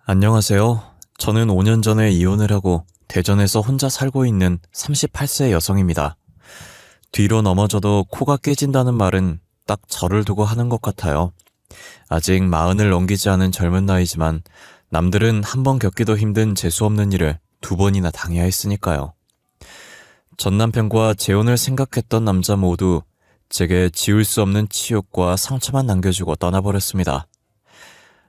안녕하세요. 저는 5년 전에 이혼을 하고 대전에서 혼자 살고 있는 38세 여성입니다. 뒤로 넘어져도 코가 깨진다는 말은 딱 저를 두고 하는 것 같아요. 아직 40을 넘기지 않은 젊은 나이지만 남들은 한 번 겪기도 힘든 재수없는 일을 2번이나 당해야 했으니까요. 전 남편과 재혼을 생각했던 남자 모두 제게 지울 수 없는 치욕과 상처만 남겨주고 떠나버렸습니다.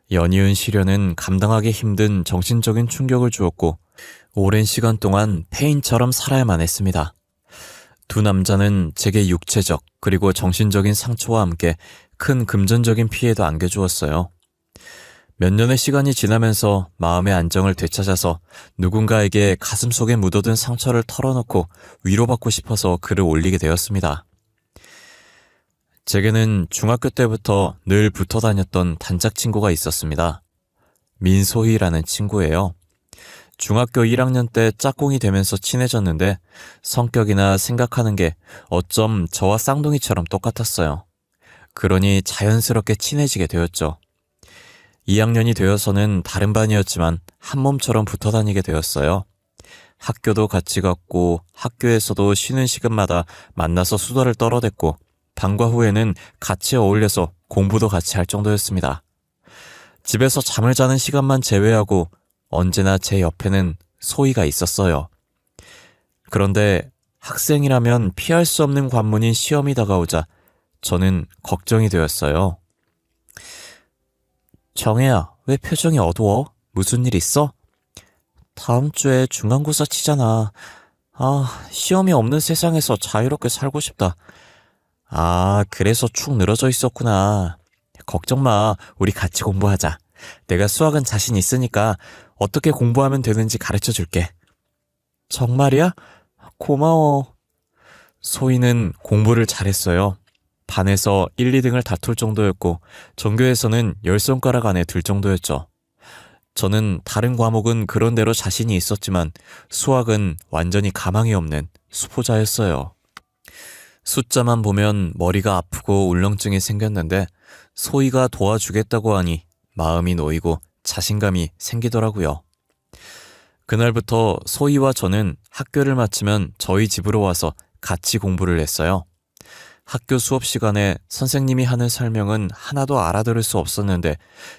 연이은 시련은 감당하기 힘든 정신적인 충격을 주었고 오랜 시간 동안 폐인처럼 살아야만 했습니다. 두 남자는 제게 육체적 그리고 정신적인 상처와 함께 큰 금전적인 피해도 안겨주었어요. 몇 년의 시간이 지나면서 마음의 안정을 되찾아서 누군가에게 가슴속에 묻어둔 상처를 털어놓고 위로받고 싶어서 글을 올리게 되었습니다. 제게는 중학교 때부터 늘 붙어 다녔던 단짝 친구가 있었습니다. 민소희라는 친구예요. 중학교 1학년 때 짝꿍이 되면서 친해졌는데 성격이나 생각하는 게 어쩜 저와 쌍둥이처럼 똑같았어요. 그러니 자연스럽게 친해지게 되었죠. 2학년이 되어서는 다른 반이었지만 한 몸처럼 붙어 다니게 되었어요. 학교도 같이 갔고 학교에서도 쉬는 시간마다 만나서 수다를 떨어댔고 방과 후에는 같이 어울려서 공부도 같이 할 정도였습니다. 집에서 잠을 자는 시간만 제외하고 언제나 제 옆에는 소희가 있었어요. 그런데 학생이라면 피할 수 없는 관문인 시험이 다가오자 저는 걱정이 되었어요. 정혜야, 왜 표정이 어두워? 무슨 일 있어? 다음 주에 중간고사 치잖아. 시험이 없는 세상에서 자유롭게 살고 싶다. 그래서 축 늘어져 있었구나. 걱정 마. 우리 같이 공부하자. 내가 수학은 자신 있으니까 어떻게 공부하면 되는지 가르쳐 줄게. 정말이야? 고마워. 소희는 공부를 잘했어요. 반에서 1, 2등을 다툴 정도였고 전교에서는 10손가락 안에 들 정도였죠. 저는 다른 과목은 그런대로 자신이 있었지만 수학은 완전히 가망이 없는 수포자였어요. 숫자만 보면 머리가 아프고 울렁증이 생겼는데 소희가 도와주겠다고 하니 마음이 놓이고 자신감이 생기더라고요. 그날부터 소희와 저는 학교를 마치면 저희 집으로 와서 같이 공부를 했어요. 학교 수업 시간에 선생님이 하는 설명은 하나도 알아들을 수 없었는데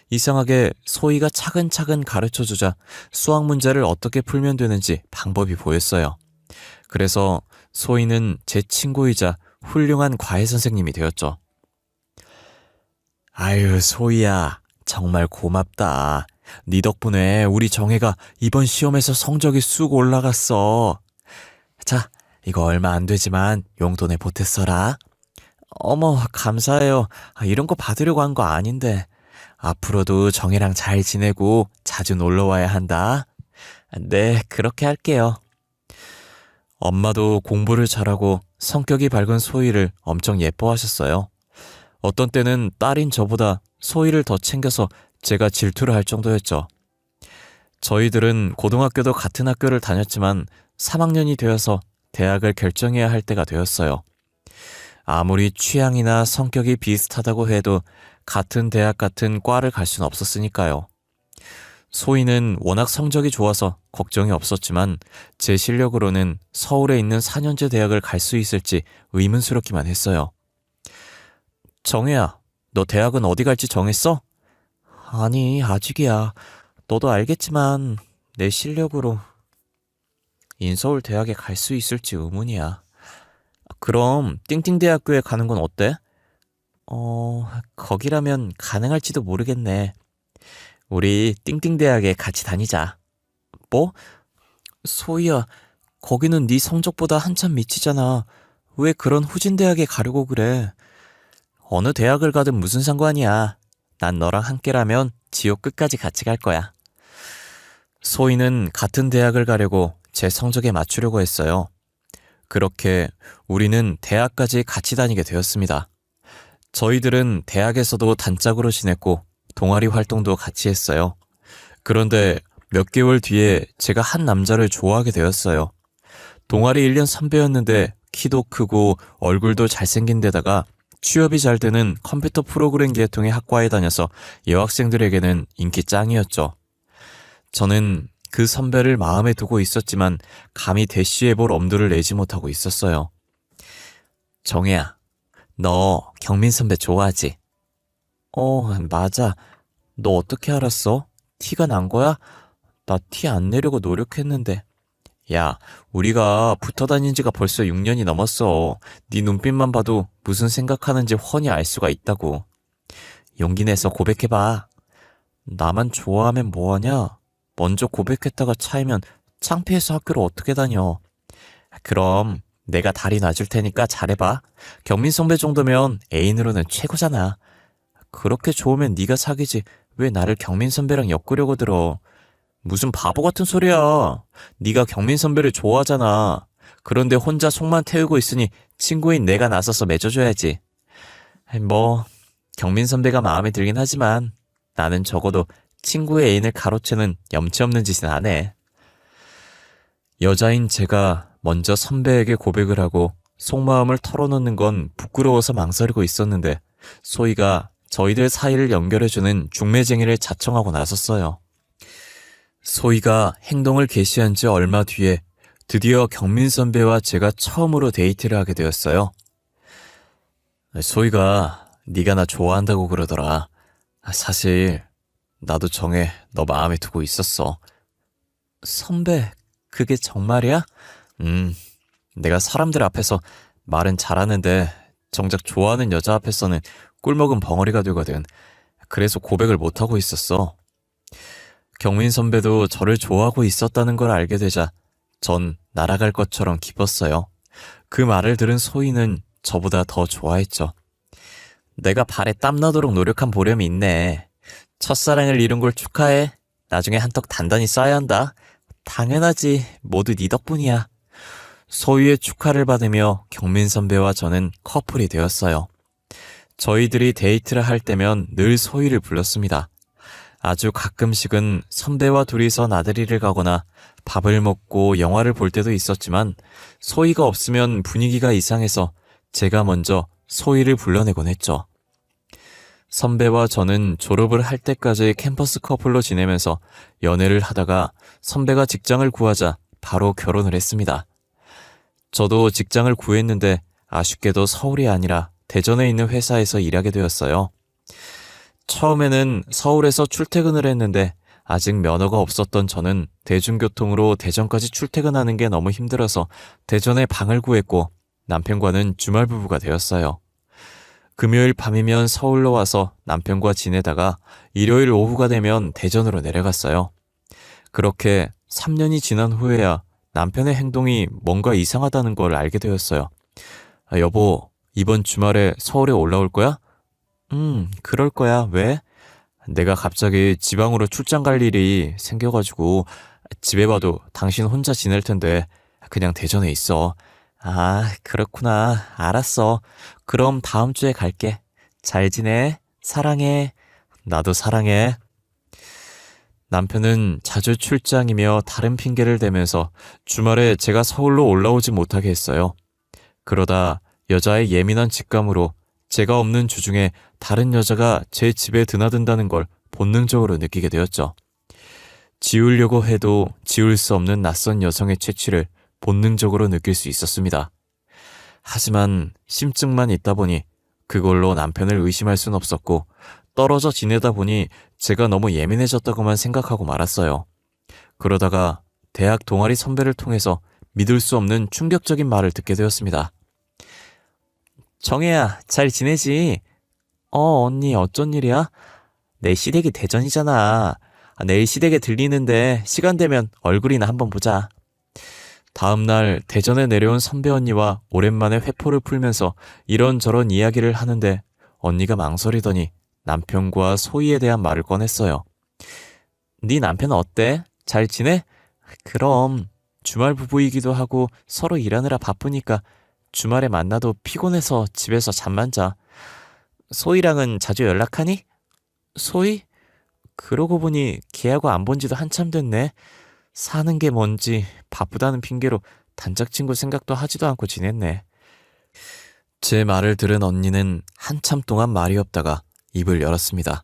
이상하게 소희가 차근차근 가르쳐주자 수학 문제를 어떻게 풀면 되는지 방법이 보였어요. 그래서 소희는 제 친구이자 훌륭한 과외 선생님이 되었죠. 아유, 소희야, 정말 고맙다. 네 덕분에 우리 정혜가 이번 시험에서 성적이 쑥 올라갔어. 자, 이거 얼마 안 되지만 용돈에 보태 써라. 어머, 감사해요. 이런 거 받으려고 한 거 아닌데. 앞으로도 정혜랑 잘 지내고 자주 놀러 와야 한다. 네, 그렇게 할게요. 엄마도 공부를 잘하고 성격이 밝은 소희를 엄청 예뻐하셨어요. 어떤 때는 딸인 저보다 소희를 더 챙겨서 제가 질투를 할 정도였죠. 저희들은 고등학교도 같은 학교를 다녔지만 3학년이 되어서 대학을 결정해야 할 때가 되었어요. 아무리 취향이나 성격이 비슷하다고 해도 같은 대학 같은 과를 갈 수는 없었으니까요. 소희는 워낙 성적이 좋아서 걱정이 없었지만 제 실력으로는 서울에 있는 4년제 대학을 갈 수 있을지 의문스럽기만 했어요. 정혜야, 너 대학은 어디 갈지 정했어? 아니, 아직이야. 너도 알겠지만 내 실력으로 인서울 대학에 갈 수 있을지 의문이야. 그럼 띵띵대학교에 가는 건 어때? 거기라면 가능할지도 모르겠네. 우리 띵띵대학에 같이 다니자. 뭐? 소희야, 거기는 네 성적보다 한참 미치잖아. 왜 그런 후진대학에 가려고 그래? 어느 대학을 가든 무슨 상관이야. 난 너랑 함께라면 지옥 끝까지 같이 갈 거야. 소희는 같은 대학을 가려고 제 성적에 맞추려고 했어요. 그렇게 우리는 대학까지 같이 다니게 되었습니다. 저희들은 대학에서도 단짝으로 지냈고 동아리 활동도 같이 했어요. 그런데 몇 개월 뒤에 제가 한 남자를 좋아하게 되었어요. 동아리 1년 선배였는데 키도 크고 얼굴도 잘생긴 데다가 취업이 잘 되는 컴퓨터 프로그램 계통의 학과에 다녀서 여학생들에게는 인기 짱이었죠. 저는 그 선배를 마음에 두고 있었지만 감히 대쉬해볼 엄두를 내지 못하고 있었어요. 정혜야, 너 경민 선배 좋아하지? 맞아. 너 어떻게 알았어? 티가 난 거야? 나 티 안 내려고 노력했는데. 야, 우리가 붙어 다닌 지가 벌써 6년이 넘었어. 네 눈빛만 봐도 무슨 생각하는지 훤히 알 수가 있다고. 용기 내서 고백해봐. 나만 좋아하면 뭐하냐? 먼저 고백했다가 차이면 창피해서 학교를 어떻게 다녀? 그럼 내가 다리 놔줄 테니까 잘해봐. 경민 선배 정도면 애인으로는 최고잖아. 그렇게 좋으면 네가 사귀지 왜 나를 경민 선배랑 엮으려고 들어? 무슨 바보 같은 소리야. 네가 경민 선배를 좋아하잖아. 그런데 혼자 속만 태우고 있으니 친구인 내가 나서서 맺어줘야지. 뭐 경민 선배가 마음에 들긴 하지만 나는 적어도 친구의 애인을 가로채는 염치 없는 짓은 안 해. 여자인 제가 먼저 선배에게 고백을 하고 속마음을 털어놓는 건 부끄러워서 망설이고 있었는데 소희가 저희들 사이를 연결해주는 중매쟁이를 자청하고 나섰어요. 소희가 행동을 개시한 지 얼마 뒤에 드디어 경민 선배와 제가 처음으로 데이트를 하게 되었어요. 소희가 네가 나 좋아한다고 그러더라. 사실 나도 정해 너 마음에 두고 있었어. 선배, 그게 정말이야? 내가 사람들 앞에서 말은 잘하는데 정작 좋아하는 여자 앞에서는 꿀먹은 벙어리가 되거든. 그래서 고백을 못하고 있었어. 경민 선배도 저를 좋아하고 있었다는 걸 알게 되자 전 날아갈 것처럼 기뻤어요. 그 말을 들은 소희는 저보다 더 좋아했죠. 내가 발에 땀나도록 노력한 보람이 있네. 첫사랑을 이룬 걸 축하해. 나중에 한턱 단단히 쏴야 한다. 당연하지. 모두 네 덕분이야. 소희의 축하를 받으며 경민 선배와 저는 커플이 되었어요. 저희들이 데이트를 할 때면 늘 소희를 불렀습니다. 아주 가끔씩은 선배와 둘이서 나들이를 가거나 밥을 먹고 영화를 볼 때도 있었지만 소희가 없으면 분위기가 이상해서 제가 먼저 소희를 불러내곤 했죠. 선배와 저는 졸업을 할 때까지 캠퍼스 커플로 지내면서 연애를 하다가 선배가 직장을 구하자 바로 결혼을 했습니다. 저도 직장을 구했는데 아쉽게도 서울이 아니라 대전에 있는 회사에서 일하게 되었어요. 처음에는 서울에서 출퇴근을 했는데 아직 면허가 없었던 저는 대중교통으로 대전까지 출퇴근하는 게 너무 힘들어서 대전에 방을 구했고 남편과는 주말 부부가 되었어요. 금요일 밤이면 서울로 와서 남편과 지내다가 일요일 오후가 되면 대전으로 내려갔어요. 그렇게 3년이 지난 후에야 남편의 행동이 뭔가 이상하다는 걸 알게 되었어요. 여보, 이번 주말에 서울에 올라올 거야? 그럴 거야. 왜? 내가 갑자기 지방으로 출장 갈 일이 생겨가지고 집에 봐도 당신 혼자 지낼 텐데 그냥 대전에 있어. 아, 그렇구나. 알았어. 그럼 다음 주에 갈게. 잘 지내. 사랑해. 나도 사랑해. 남편은 자주 출장이며 다른 핑계를 대면서 주말에 제가 서울로 올라오지 못하게 했어요. 그러다 여자의 예민한 직감으로 제가 없는 주중에 다른 여자가 제 집에 드나든다는 걸 본능적으로 느끼게 되었죠. 지우려고 해도 지울 수 없는 낯선 여성의 채취를 본능적으로 느낄 수 있었습니다. 하지만 심증만 있다 보니 그걸로 남편을 의심할 순 없었고 떨어져 지내다 보니 제가 너무 예민해졌다고만 생각하고 말았어요. 그러다가 대학 동아리 선배를 통해서 믿을 수 없는 충격적인 말을 듣게 되었습니다. 정혜야, 잘 지내지? 언니 어쩐 일이야? 내 시댁이 대전이잖아. 내일 시댁에 들리는데 시간 되면 얼굴이나 한번 보자. 다음날 대전에 내려온 선배 언니와 오랜만에 회포를 풀면서 이런저런 이야기를 하는데 언니가 망설이더니 남편과 소희에 대한 말을 꺼냈어요. 네 남편은 어때? 잘 지내? 그럼 주말 부부이기도 하고 서로 일하느라 바쁘니까 주말에 만나도 피곤해서 집에서 잠만 자. 소희랑은 자주 연락하니? 소희? 그러고 보니 걔하고 안 본 지도 한참 됐네. 사는 게 뭔지 바쁘다는 핑계로 단짝 친구 생각도 하지도 않고 지냈네. 제 말을 들은 언니는 한참 동안 말이 없다가 입을 열었습니다.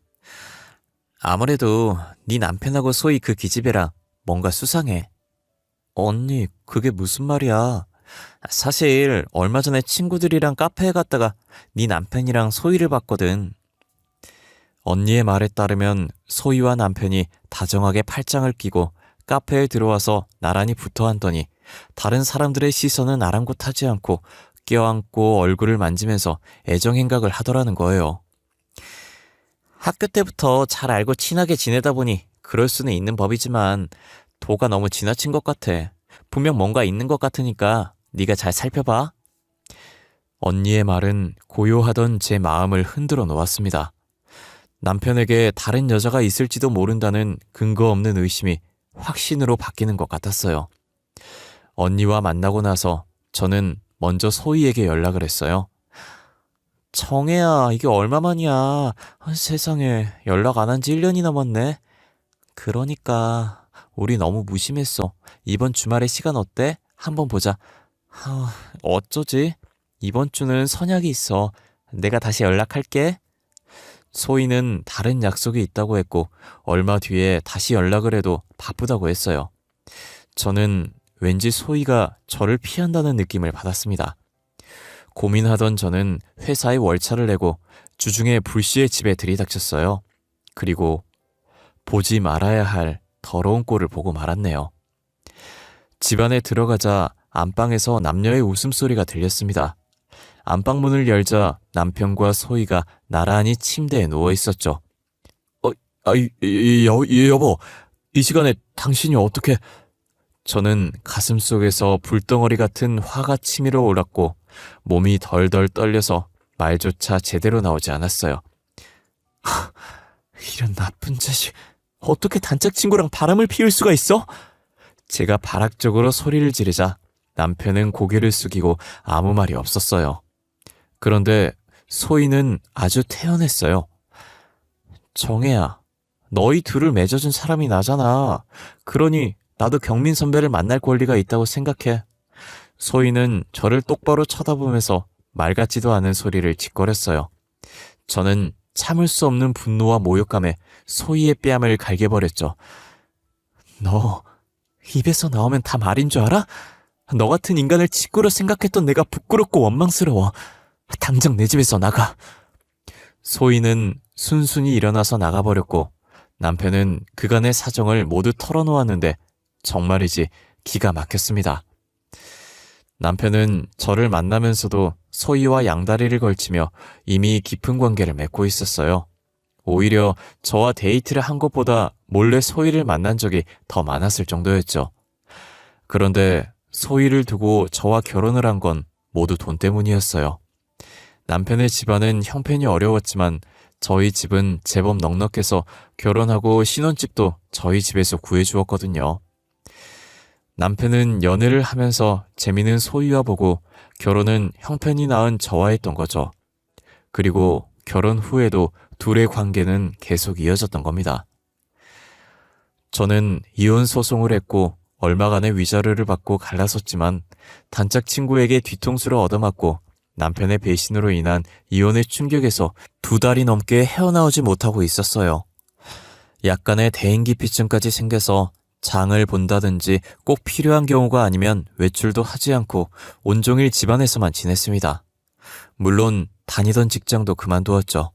아무래도 네 남편하고 소희 그 기집애랑 뭔가 수상해. 언니, 그게 무슨 말이야? 사실 얼마 전에 친구들이랑 카페에 갔다가 네 남편이랑 소희를 봤거든. 언니의 말에 따르면 소희와 남편이 다정하게 팔짱을 끼고 카페에 들어와서 나란히 붙어 앉더니 다른 사람들의 시선은 아랑곳하지 않고 껴안고 얼굴을 만지면서 애정 행각을 하더라는 거예요. 학교 때부터 잘 알고 친하게 지내다 보니 그럴 수는 있는 법이지만 도가 너무 지나친 것 같아. 분명 뭔가 있는 것 같으니까 네가 잘 살펴봐. 언니의 말은 고요하던 제 마음을 흔들어 놓았습니다. 남편에게 다른 여자가 있을지도 모른다는 근거 없는 의심이 확신으로 바뀌는 것 같았어요. 언니와 만나고 나서 저는 먼저 소희에게 연락을 했어요. 정혜야, 이게 얼마만이야. 세상에, 연락 안 한 지 1년이 넘었네. 그러니까 우리 너무 무심했어. 이번 주말에 시간 어때? 한번 보자. 어쩌지? 이번 주는 선약이 있어. 내가 다시 연락할게. 소희는 다른 약속이 있다고 했고 얼마 뒤에 다시 연락을 해도 바쁘다고 했어요. 저는 왠지 소희가 저를 피한다는 느낌을 받았습니다. 고민하던 저는 회사에 월차를 내고 주중에 불시에 집에 들이닥쳤어요. 그리고 보지 말아야 할 더러운 꼴을 보고 말았네요. 집 안에 들어가자 안방에서 남녀의 웃음소리가 들렸습니다. 안방문을 열자 남편과 소희가 나란히 침대에 누워 있었죠. 여보, 이 시간에 당신이 어떻게... 저는 가슴 속에서 불덩어리 같은 화가 치밀어 올랐고 몸이 덜덜 떨려서 말조차 제대로 나오지 않았어요. 이런 나쁜 자식, 어떻게 단짝 친구랑 바람을 피울 수가 있어? 제가 발악적으로 소리를 지르자 남편은 고개를 숙이고 아무 말이 없었어요. 그런데 소희는 아주 태연했어요. 정혜야, 너희 둘을 맺어준 사람이 나잖아. 그러니 나도 경민 선배를 만날 권리가 있다고 생각해. 소희는 저를 똑바로 쳐다보면서 말 같지도 않은 소리를 짓거렸어요. 저는 참을 수 없는 분노와 모욕감에 소희의 뺨을 갈겨버렸죠. 너 입에서 나오면 다 말인 줄 알아? 너 같은 인간을 직구로 생각했던 내가 부끄럽고 원망스러워. 당장 내 집에서 나가. 소희는 순순히 일어나서 나가버렸고 남편은 그간의 사정을 모두 털어놓았는데 정말이지 기가 막혔습니다. 남편은 저를 만나면서도 소희와 양다리를 걸치며 이미 깊은 관계를 맺고 있었어요. 오히려 저와 데이트를 한 것보다 몰래 소희를 만난 적이 더 많았을 정도였죠. 그런데 소희를 두고 저와 결혼을 한 건 모두 돈 때문이었어요. 남편의 집안은 형편이 어려웠지만 저희 집은 제법 넉넉해서 결혼하고 신혼집도 저희 집에서 구해주었거든요. 남편은 연애를 하면서 재미는 소희와 보고 결혼은 형편이 나은 저와 했던 거죠. 그리고 결혼 후에도 둘의 관계는 계속 이어졌던 겁니다. 저는 이혼 소송을 했고 얼마간의 위자료를 받고 갈라섰지만 단짝 친구에게 뒤통수를 얻어맞고 남편의 배신으로 인한 이혼의 충격에서 2달이 넘게 헤어나오지 못하고 있었어요. 약간의 대인기피증까지 생겨서 장을 본다든지 꼭 필요한 경우가 아니면 외출도 하지 않고 온종일 집안에서만 지냈습니다. 물론 다니던 직장도 그만두었죠.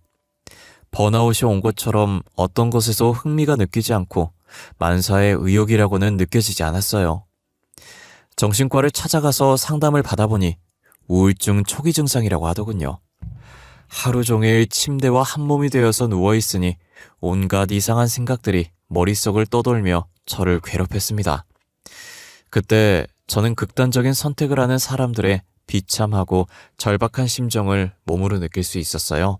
번아웃이 온 것처럼 어떤 것에서 흥미가 느끼지 않고 만사의 의욕이라고는 느껴지지 않았어요. 정신과를 찾아가서 상담을 받아보니 우울증 초기 증상이라고 하더군요. 하루 종일 침대와 한 몸이 되어서 누워있으니 온갖 이상한 생각들이 머릿속을 떠돌며 저를 괴롭혔습니다. 그때 저는 극단적인 선택을 하는 사람들의 비참하고 절박한 심정을 몸으로 느낄 수 있었어요.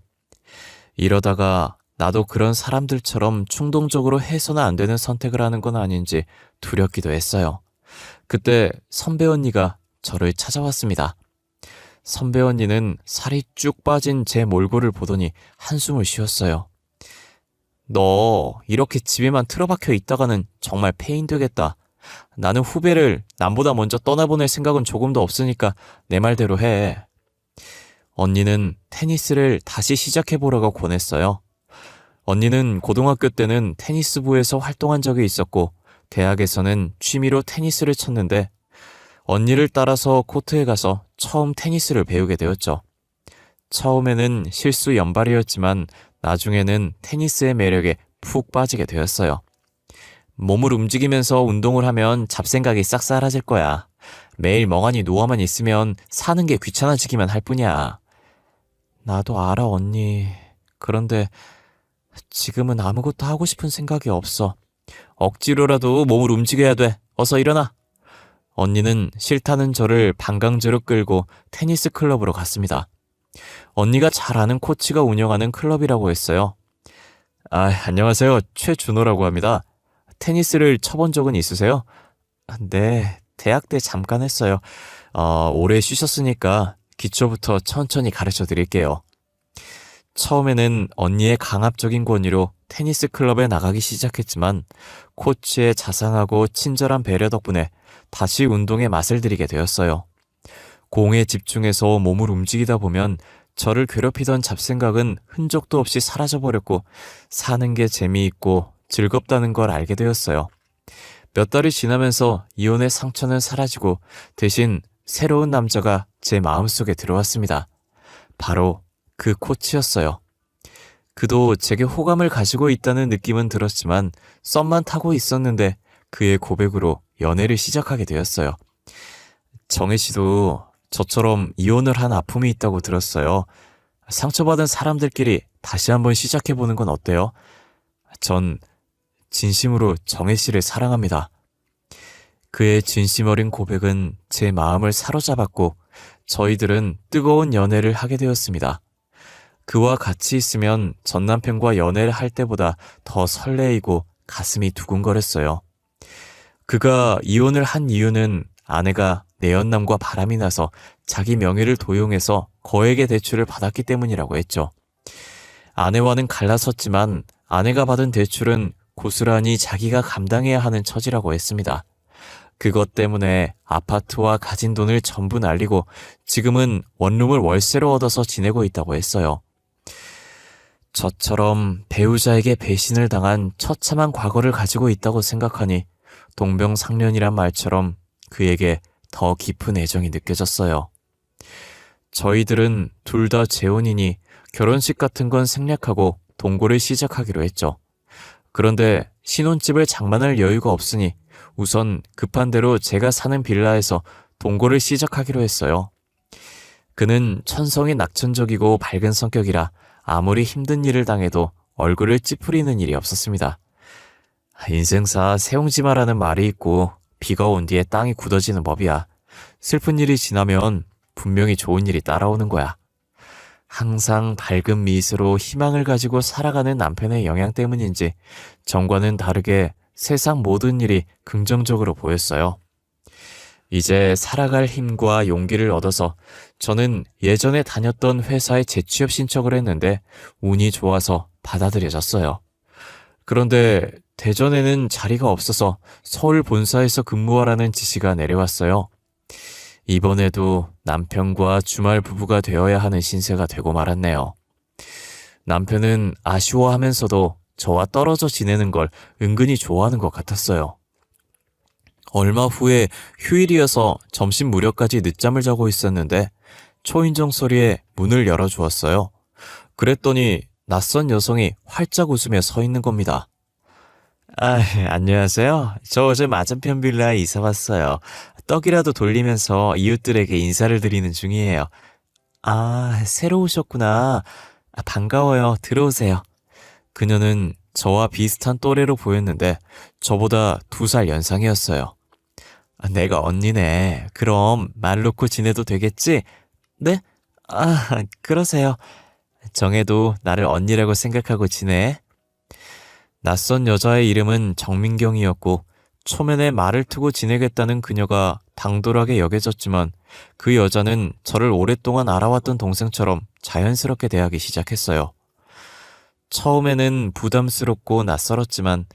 이러다가 나도 그런 사람들처럼 충동적으로 해서는 안 되는 선택을 하는 건 아닌지 두렵기도 했어요. 그때 선배 언니가 저를 찾아왔습니다. 선배 언니는 살이 쭉 빠진 제 몰골을 보더니 한숨을 쉬었어요. 너 이렇게 집에만 틀어박혀 있다가는 정말 폐인 되겠다. 나는 후배를 남보다 먼저 떠나보낼 생각은 조금도 없으니까 내 말대로 해. 언니는 테니스를 다시 시작해보라고 권했어요. 언니는 고등학교 때는 테니스부에서 활동한 적이 있었고 대학에서는 취미로 테니스를 쳤는데 언니를 따라서 코트에 가서 처음 테니스를 배우게 되었죠. 처음에는 실수 연발이었지만 나중에는 테니스의 매력에 푹 빠지게 되었어요. 몸을 움직이면서 운동을 하면 잡생각이 싹 사라질 거야. 매일 멍하니 누워만 있으면 사는 게 귀찮아지기만 할 뿐이야. 나도 알아, 언니. 그런데 지금은 아무것도 하고 싶은 생각이 없어. 억지로라도 몸을 움직여야 돼. 어서 일어나. 언니는 싫다는 저를 반강제로 끌고 테니스 클럽으로 갔습니다. 언니가 잘 아는 코치가 운영하는 클럽이라고 했어요. 안녕하세요. 최준호라고 합니다. 테니스를 쳐본 적은 있으세요? 네, 대학 때 잠깐 했어요. 오래 쉬셨으니까 기초부터 천천히 가르쳐 드릴게요. 처음에는 언니의 강압적인 권유로 테니스 클럽에 나가기 시작했지만 코치의 자상하고 친절한 배려 덕분에 다시 운동에 맛을 들이게 되었어요. 공에 집중해서 몸을 움직이다 보면 저를 괴롭히던 잡생각은 흔적도 없이 사라져버렸고 사는 게 재미있고 즐겁다는 걸 알게 되었어요. 몇 달이 지나면서 이혼의 상처는 사라지고 대신 새로운 남자가 제 마음속에 들어왔습니다. 바로 그 코치였어요. 그도 제게 호감을 가지고 있다는 느낌은 들었지만 썸만 타고 있었는데 그의 고백으로 연애를 시작하게 되었어요. 정혜 씨도 저처럼 이혼을 한 아픔이 있다고 들었어요. 상처받은 사람들끼리 다시 한번 시작해보는 건 어때요? 전 진심으로 정혜 씨를 사랑합니다. 그의 진심 어린 고백은 제 마음을 사로잡았고 저희들은 뜨거운 연애를 하게 되었습니다. 그와 같이 있으면 전 남편과 연애를 할 때보다 더 설레이고 가슴이 두근거렸어요. 그가 이혼을 한 이유는 아내가 내연남과 바람이 나서 자기 명의를 도용해서 거액의 대출을 받았기 때문이라고 했죠. 아내와는 갈라섰지만 아내가 받은 대출은 고스란히 자기가 감당해야 하는 처지라고 했습니다. 그것 때문에 아파트와 가진 돈을 전부 날리고 지금은 원룸을 월세로 얻어서 지내고 있다고 했어요. 저처럼 배우자에게 배신을 당한 처참한 과거를 가지고 있다고 생각하니 동병상련이란 말처럼 그에게 더 깊은 애정이 느껴졌어요. 저희들은 둘 다 재혼이니 결혼식 같은 건 생략하고 동거를 시작하기로 했죠. 그런데 신혼집을 장만할 여유가 없으니 우선 급한 대로 제가 사는 빌라에서 동거를 시작하기로 했어요. 그는 천성이 낙천적이고 밝은 성격이라 아무리 힘든 일을 당해도 얼굴을 찌푸리는 일이 없었습니다. 인생사 세옹지마라는 말이 있고 비가 온 뒤에 땅이 굳어지는 법이야. 슬픈 일이 지나면 분명히 좋은 일이 따라오는 거야. 항상 밝은 미소로 희망을 가지고 살아가는 남편의 영향 때문인지 전과는 다르게 세상 모든 일이 긍정적으로 보였어요. 이제 살아갈 힘과 용기를 얻어서 저는 예전에 다녔던 회사에 재취업 신청을 했는데 운이 좋아서 받아들여졌어요. 그런데 대전에는 자리가 없어서 서울 본사에서 근무하라는 지시가 내려왔어요. 이번에도 남편과 주말 부부가 되어야 하는 신세가 되고 말았네요. 남편은 아쉬워하면서도 저와 떨어져 지내는 걸 은근히 좋아하는 것 같았어요. 얼마 후에 휴일이어서 점심 무렵까지 늦잠을 자고 있었는데 초인종 소리에 문을 열어주었어요. 그랬더니 낯선 여성이 활짝 웃으며 서 있는 겁니다. 안녕하세요. 저 어제 맞은편 빌라에 이사 왔어요. 떡이라도 돌리면서 이웃들에게 인사를 드리는 중이에요. 새로 오셨구나. 반가워요. 들어오세요. 그녀는 저와 비슷한 또래로 보였는데 저보다 2살 연상이었어요. 내가 언니네. 그럼 말 놓고 지내도 되겠지? 네? 그러세요. 정혜도 나를 언니라고 생각하고 지내. 낯선 여자의 이름은 정민경이었고 초면에 말을 트고 지내겠다는 그녀가 당돌하게 여겨졌지만 그 여자는 저를 오랫동안 알아왔던 동생처럼 자연스럽게 대하기 시작했어요. 처음에는 부담스럽고 낯설었지만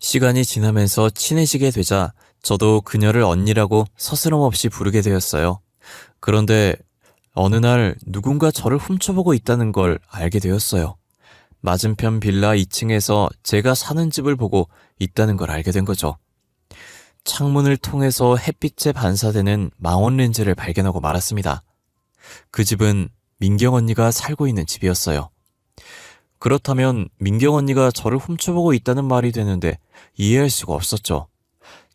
시간이 지나면서 친해지게 되자 저도 그녀를 언니라고 서스럼 없이 부르게 되었어요. 그런데 어느 날 누군가 저를 훔쳐보고 있다는 걸 알게 되었어요. 맞은편 빌라 2층에서 제가 사는 집을 보고 있다는 걸 알게 된 거죠. 창문을 통해서 햇빛에 반사되는 망원 렌즈를 발견하고 말았습니다. 그 집은 민경 언니가 살고 있는 집이었어요. 그렇다면 민경 언니가 저를 훔쳐보고 있다는 말이 되는데 이해할 수가 없었죠.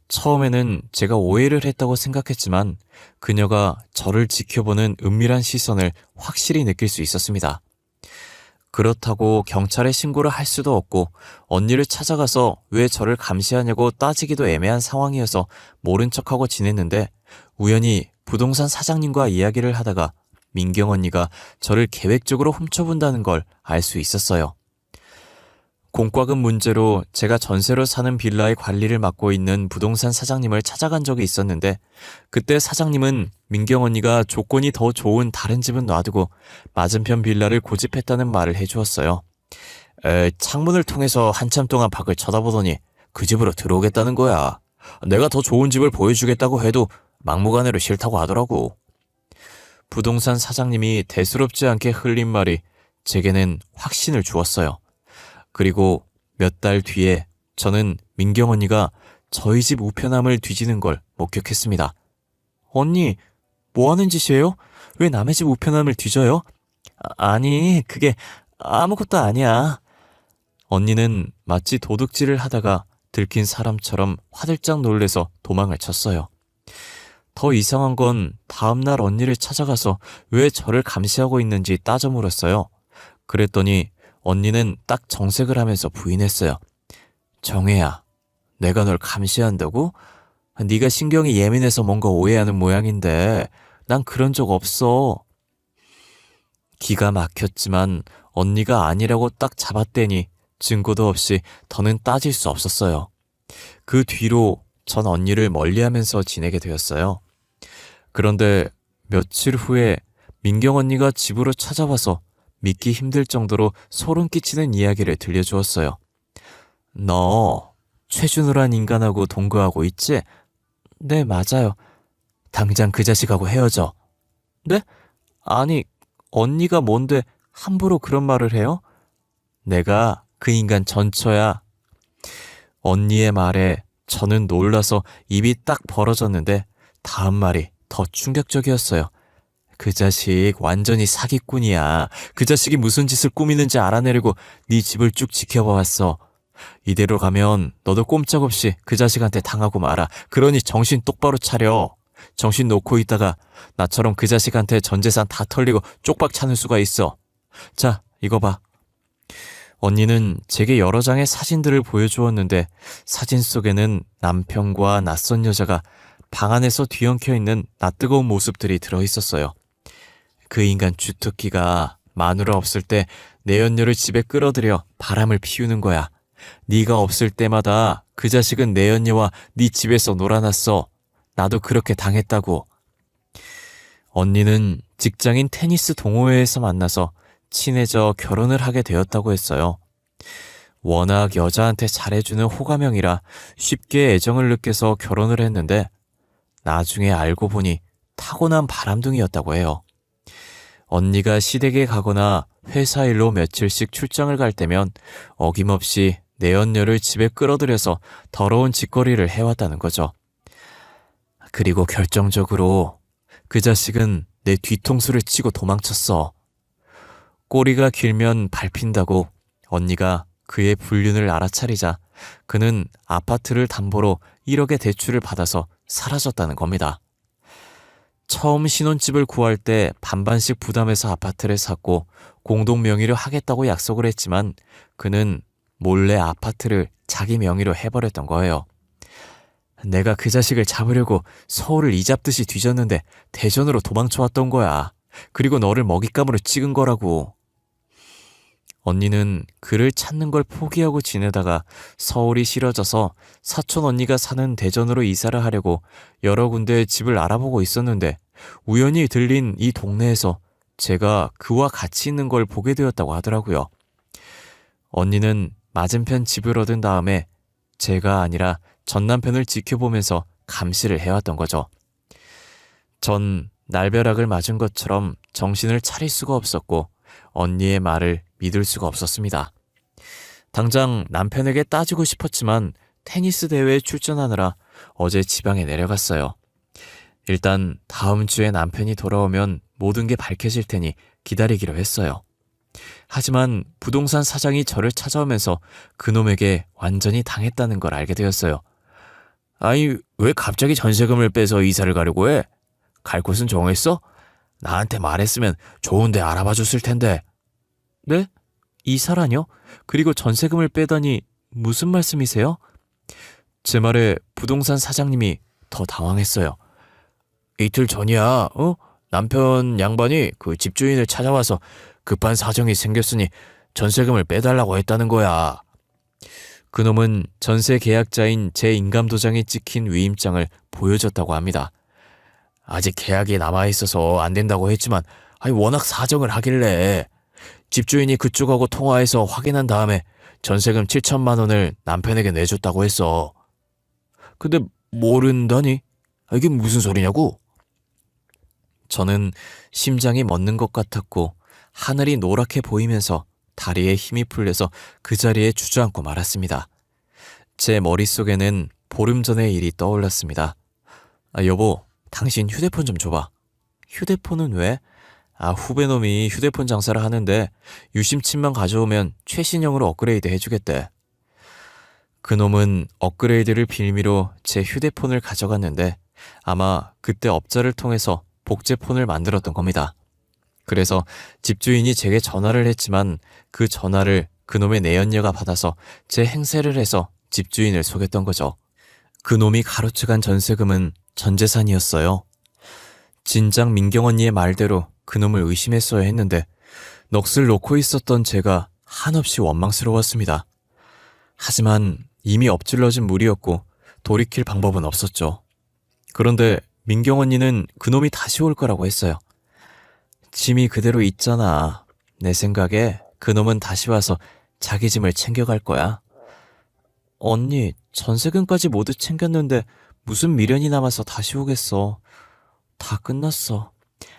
처음에는 제가 오해를 했다고 생각했지만 그녀가 저를 지켜보는 은밀한 시선을 확실히 느낄 수 있었습니다. 그렇다고 경찰에 신고를 할 수도 없고 언니를 찾아가서 왜 저를 감시하냐고 따지기도 애매한 상황이어서 모른 척하고 지냈는데 우연히 부동산 사장님과 이야기를 하다가 민경 언니가 저를 계획적으로 훔쳐본다는 걸 알 수 있었어요. 공과금 문제로 제가 전세로 사는 빌라의 관리를 맡고 있는 부동산 사장님을 찾아간 적이 있었는데 그때 사장님은 민경 언니가 조건이 더 좋은 다른 집은 놔두고 맞은편 빌라를 고집했다는 말을 해주었어요. 창문을 통해서 한참 동안 밖을 쳐다보더니 그 집으로 들어오겠다는 거야. 내가 더 좋은 집을 보여주겠다고 해도 막무가내로 싫다고 하더라고. 부동산 사장님이 대수롭지 않게 흘린 말이 제게는 확신을 주었어요. 그리고 몇 달 뒤에 저는 민경 언니가 저희 집 우편함을 뒤지는 걸 목격했습니다. 언니, 뭐 하는 짓이에요? 왜 남의 집 우편함을 뒤져요? 아니, 그게 아무것도 아니야. 언니는 마치 도둑질을 하다가 들킨 사람처럼 화들짝 놀래서 도망을 쳤어요. 더 이상한 건 다음날 언니를 찾아가서 왜 저를 감시하고 있는지 따져 물었어요. 그랬더니 언니는 딱 정색을 하면서 부인했어요. 정혜야, 내가 널 감시한다고? 네가 신경이 예민해서 뭔가 오해하는 모양인데 난 그런 적 없어. 기가 막혔지만 언니가 아니라고 딱 잡아떼니 증거도 없이 더는 따질 수 없었어요. 그 뒤로 전 언니를 멀리하면서 지내게 되었어요. 그런데 며칠 후에 민경 언니가 집으로 찾아와서 믿기 힘들 정도로 소름 끼치는 이야기를 들려주었어요. 너 최준우란 인간하고 동거하고 있지? 네, 맞아요. 당장 그 자식하고 헤어져. 네? 아니, 언니가 뭔데 함부로 그런 말을 해요? 내가 그 인간 전처야. 언니의 말에 저는 놀라서 입이 딱 벌어졌는데 다음 말이 더 충격적이었어요. 그 자식 완전히 사기꾼이야. 그 자식이 무슨 짓을 꾸미는지 알아내려고 네 집을 쭉 지켜봐왔어. 이대로 가면 너도 꼼짝없이 그 자식한테 당하고 말아. 그러니 정신 똑바로 차려. 정신 놓고 있다가 나처럼 그 자식한테 전 재산 다 털리고 쪽박 차는 수가 있어. 자, 이거 봐. 언니는 제게 여러 장의 사진들을 보여주었는데 사진 속에는 남편과 낯선 여자가 방 안에서 뒤엉켜 있는 낯뜨거운 모습들이 들어있었어요. 그 인간 주특기가 마누라 없을 때 내 연녀를 집에 끌어들여 바람을 피우는 거야. 네가 없을 때마다 그 자식은 내 연녀와 네 집에서 놀아났어. 나도 그렇게 당했다고. 언니는 직장인 테니스 동호회에서 만나서 친해져 결혼을 하게 되었다고 했어요. 워낙 여자한테 잘해주는 호감형이라 쉽게 애정을 느껴서 결혼을 했는데 나중에 알고 보니 타고난 바람둥이였다고 해요. 언니가 시댁에 가거나 회사 일로 며칠씩 출장을 갈 때면 어김없이 내 연녀를 집에 끌어들여서 더러운 짓거리를 해왔다는 거죠. 그리고 결정적으로 그 자식은 내 뒤통수를 치고 도망쳤어. 꼬리가 길면 밟힌다고 언니가 그의 불륜을 알아차리자 그는 아파트를 담보로 1억의 대출을 받아서 사라졌다는 겁니다. 처음 신혼집을 구할 때 반반씩 부담해서 아파트를 샀고 공동 명의로 하겠다고 약속을 했지만 그는 몰래 아파트를 자기 명의로 해버렸던 거예요. 내가 그 자식을 잡으려고 서울을 이잡듯이 뒤졌는데 대전으로 도망쳐왔던 거야. 그리고 너를 먹잇감으로 찍은 거라고. 언니는 그를 찾는 걸 포기하고 지내다가 서울이 싫어져서 사촌 언니가 사는 대전으로 이사를 하려고 여러 군데 집을 알아보고 있었는데 우연히 들린 이 동네에서 제가 그와 같이 있는 걸 보게 되었다고 하더라고요. 언니는 맞은편 집을 얻은 다음에 제가 아니라 전 남편을 지켜보면서 감시를 해왔던 거죠. 전 날벼락을 맞은 것처럼 정신을 차릴 수가 없었고 언니의 말을 믿을 수가 없었습니다. 당장 남편에게 따지고 싶었지만 테니스 대회에 출전하느라 어제 지방에 내려갔어요. 일단 다음 주에 남편이 돌아오면 모든 게 밝혀질 테니 기다리기로 했어요. 하지만 부동산 사장이 저를 찾아오면서 그놈에게 완전히 당했다는 걸 알게 되었어요. 아니, 왜 갑자기 전세금을 빼서 이사를 가려고 해? 갈 곳은 정했어? 나한테 말했으면 좋은 데 알아봐 줬을 텐데. 네? 이사라뇨? 그리고 전세금을 빼다니 무슨 말씀이세요? 제 말에 부동산 사장님이 더 당황했어요. 이틀 전이야, 남편 양반이 그 집주인을 찾아와서 급한 사정이 생겼으니 전세금을 빼달라고 했다는 거야. 그놈은 전세 계약자인 제 인감도장에 찍힌 위임장을 보여줬다고 합니다. 아직 계약이 남아있어서 안 된다고 했지만 워낙 사정을 하길래 집주인이 그쪽하고 통화해서 확인한 다음에 전세금 7천만 원을 남편에게 내줬다고 했어. 근데 모른다니? 이게 무슨 소리냐고? 저는 심장이 멎는 것 같았고 하늘이 노랗게 보이면서 다리에 힘이 풀려서 그 자리에 주저앉고 말았습니다. 제 머릿속에는 보름 전의 일이 떠올랐습니다. 여보, 당신 휴대폰 좀 줘봐. 휴대폰은 왜? 후배놈이 휴대폰 장사를 하는데 유심칩만 가져오면 최신형으로 업그레이드 해주겠대. 그놈은 업그레이드를 빌미로 제 휴대폰을 가져갔는데 아마 그때 업자를 통해서 복제폰을 만들었던 겁니다. 그래서 집주인이 제게 전화를 했지만 그 전화를 그놈의 내연녀가 받아서 제 행세를 해서 집주인을 속였던 거죠. 그놈이 가로채간 전세금은 전 재산이었어요. 진작 민경 언니의 말대로 그놈을 의심했어야 했는데 넋을 놓고 있었던 제가 한없이 원망스러웠습니다. 하지만 이미 엎질러진 물이었고 돌이킬 방법은 없었죠. 그런데 민경 언니는 그놈이 다시 올 거라고 했어요. 짐이 그대로 있잖아. 내 생각에 그놈은 다시 와서 자기 짐을 챙겨갈 거야. 언니, 전세금까지 모두 챙겼는데 무슨 미련이 남아서 다시 오겠어. 다 끝났어.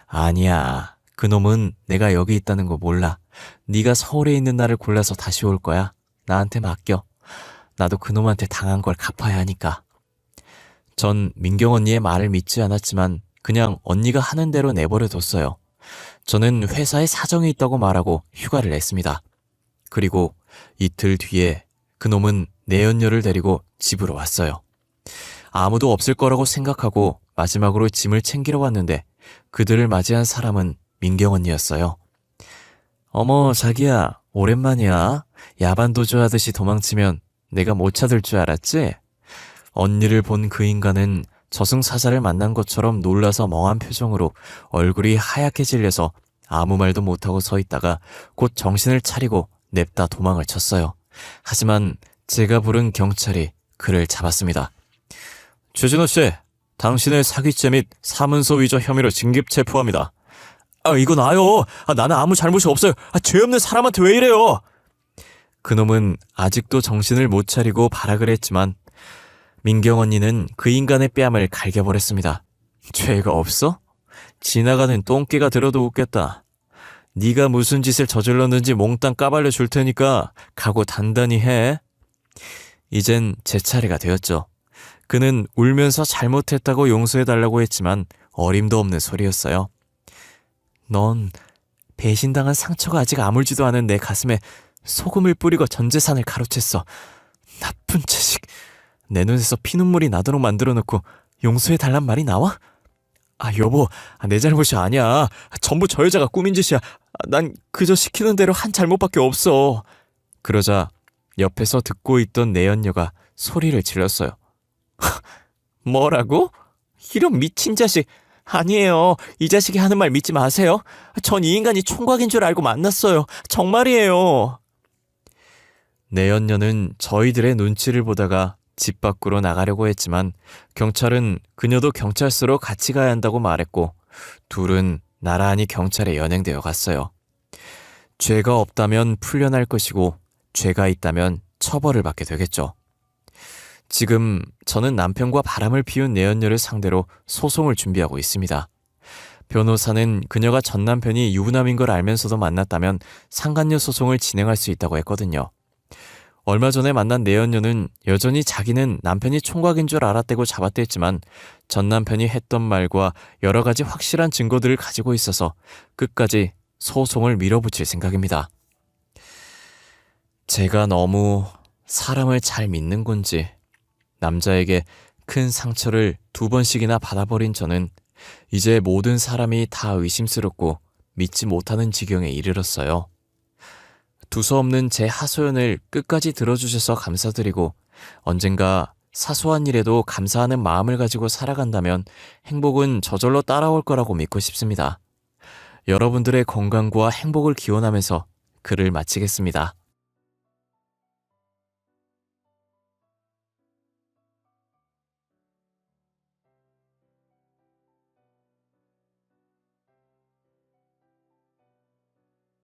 아니야. 그놈은 내가 여기 있다는 거 몰라. 네가 서울에 있는 날을 골라서 다시 올 거야. 나한테 맡겨. 나도 그놈한테 당한 걸 갚아야 하니까. 전 민경 언니의 말을 믿지 않았지만 그냥 언니가 하는 대로 내버려 뒀어요. 저는 회사에 사정이 있다고 말하고 휴가를 냈습니다. 그리고 이틀 뒤에 그놈은 내연녀를 데리고 집으로 왔어요. 아무도 없을 거라고 생각하고 마지막으로 짐을 챙기러 왔는데 그들을 맞이한 사람은 민경 언니였어요. 어머, 자기야, 오랜만이야. 야반도주 하듯이 도망치면 내가 못 찾을 줄 알았지? 언니를 본 그 인간은 저승사자를 만난 것처럼 놀라서 멍한 표정으로 얼굴이 하얗게 질려서 아무 말도 못하고 서 있다가 곧 정신을 차리고 냅다 도망을 쳤어요. 하지만 제가 부른 경찰이 그를 잡았습니다. 최진호 씨, 당신을 사기죄 및 사문서 위조 혐의로 긴급 체포합니다. 이거 나요. 나는 아무 잘못이 없어요. 죄 없는 사람한테 왜 이래요? 그놈은 아직도 정신을 못 차리고 발악을 했지만 민경 언니는 그 인간의 뺨을 갈겨버렸습니다. 죄가 없어? 지나가는 똥개가 들어도 웃겠다. 네가 무슨 짓을 저질렀는지 몽땅 까발려 줄 테니까 각오 단단히 해. 이젠 제 차례가 되었죠. 그는 울면서 잘못했다고 용서해달라고 했지만 어림도 없는 소리였어요. 넌 배신당한 상처가 아직 아물지도 않은 내 가슴에 소금을 뿌리고 전 재산을 가로챘어. 나쁜 자식. 내 눈에서 피눈물이 나도록 만들어놓고 용서해달란 말이 나와? 여보, 내 잘못이 아니야. 전부 저 여자가 꾸민 짓이야. 난 그저 시키는 대로 한 잘못밖에 없어. 그러자 옆에서 듣고 있던 내연녀가 소리를 질렀어요. 뭐라고? 이런 미친 자식. 아니에요. 이 자식이 하는 말 믿지 마세요. 전 이 인간이 총각인 줄 알고 만났어요. 정말이에요. 내연녀는 저희들의 눈치를 보다가 집 밖으로 나가려고 했지만 경찰은 그녀도 경찰서로 같이 가야 한다고 말했고 둘은 나란히 경찰에 연행되어 갔어요. 죄가 없다면 풀려날 것이고 죄가 있다면 처벌을 받게 되겠죠. 지금 저는 남편과 바람을 피운 내연녀를 상대로 소송을 준비하고 있습니다. 변호사는 그녀가 전 남편이 유부남인 걸 알면서도 만났다면 상간녀 소송을 진행할 수 있다고 했거든요. 얼마 전에 만난 내연녀는 여전히 자기는 남편이 총각인 줄 알았다고 잡아댔지만 전 남편이 했던 말과 여러 가지 확실한 증거들을 가지고 있어서 끝까지 소송을 밀어붙일 생각입니다. 제가 너무 사람을 잘 믿는 건지 남자에게 큰 상처를 2번씩이나 받아버린 저는 이제 모든 사람이 다 의심스럽고 믿지 못하는 지경에 이르렀어요. 두서없는 제 하소연을 끝까지 들어주셔서 감사드리고 언젠가 사소한 일에도 감사하는 마음을 가지고 살아간다면 행복은 저절로 따라올 거라고 믿고 싶습니다. 여러분들의 건강과 행복을 기원하면서 글을 마치겠습니다.